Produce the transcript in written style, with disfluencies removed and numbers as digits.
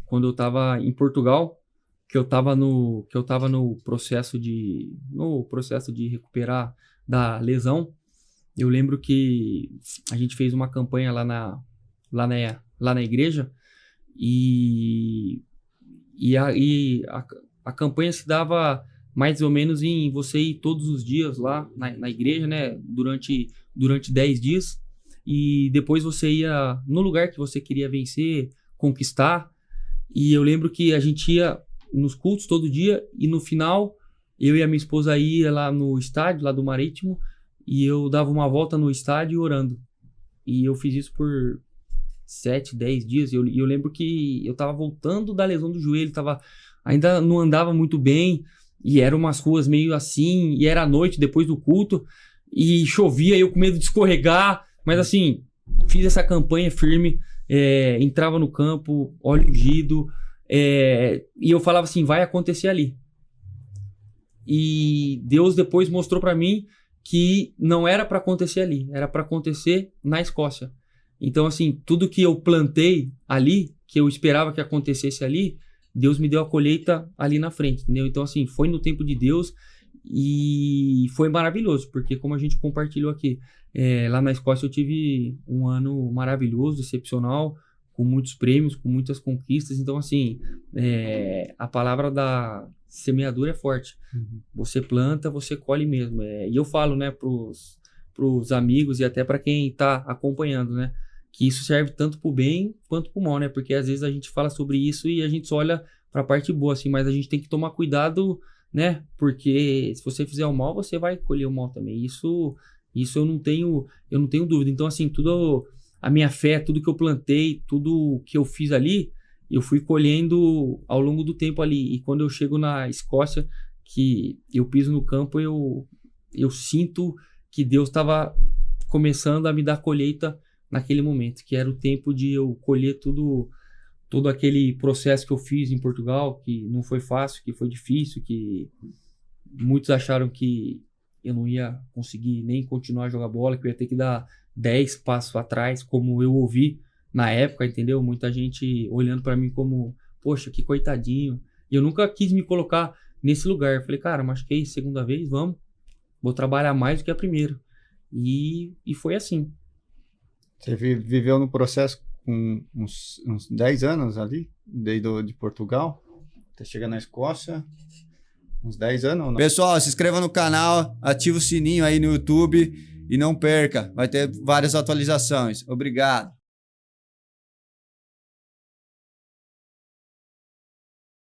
quando eu estava em Portugal, que eu estava no processo de recuperar da lesão. Eu lembro que a gente fez uma campanha lá na igreja e a campanha se dava mais ou menos em você ir todos os dias lá na igreja, né? Durante 10 dias. E depois você ia no lugar que você queria vencer, conquistar. E eu lembro que a gente ia nos cultos todo dia e no final eu e a minha esposa ia lá no estádio, lá do Marítimo, e eu dava uma volta no estádio orando. E eu fiz isso por 7, 10 dias. E eu lembro que eu tava voltando da lesão do joelho, ainda não andava muito bem, e eram umas ruas meio assim, e era à noite, depois do culto, e chovia, eu com medo de escorregar, mas assim, fiz essa campanha firme, entrava no campo, olho ungido, e eu falava assim, vai acontecer ali. E Deus depois mostrou para mim que não era para acontecer ali, era para acontecer na Escócia. Então, assim, tudo que eu plantei ali, que eu esperava que acontecesse ali, Deus me deu a colheita ali na frente, entendeu? Então, assim, foi no tempo de Deus e foi maravilhoso, porque como a gente compartilhou aqui, lá na Escócia eu tive um ano maravilhoso, excepcional, com muitos prêmios, com muitas conquistas. Então, assim, a palavra da semeadura é forte. Uhum. Você planta, você colhe mesmo. E eu falo, né, pros amigos e até para quem tá acompanhando, né, que isso serve tanto pro bem quanto pro mal, né? Porque às vezes a gente fala sobre isso e a gente só olha pra parte boa, assim, mas a gente tem que tomar cuidado, né? Porque se você fizer o mal, você vai colher o mal também. Isso eu não tenho dúvida. Então, assim, tudo a minha fé, tudo que eu plantei, tudo que eu fiz ali, eu fui colhendo ao longo do tempo ali. E quando eu chego na Escócia, que eu piso no campo, eu sinto que Deus estava começando a me dar colheita naquele momento, que era o tempo de eu colher todo aquele processo que eu fiz em Portugal, que não foi fácil, que foi difícil, que muitos acharam que eu não ia conseguir nem continuar a jogar bola, que eu ia ter que dar 10 passos atrás, como eu ouvi na época, entendeu? Muita gente olhando para mim como, poxa, que coitadinho. E eu nunca quis me colocar nesse lugar. Eu falei, cara, machuquei segunda vez, vou trabalhar mais do que a primeira. E foi assim. Você viveu no processo com uns 10 anos ali, desde de Portugal, até chegar na Escócia, uns 10 anos ou não? Pessoal, se inscreva no canal, ativa o sininho aí no YouTube e não perca, vai ter várias atualizações. Obrigado.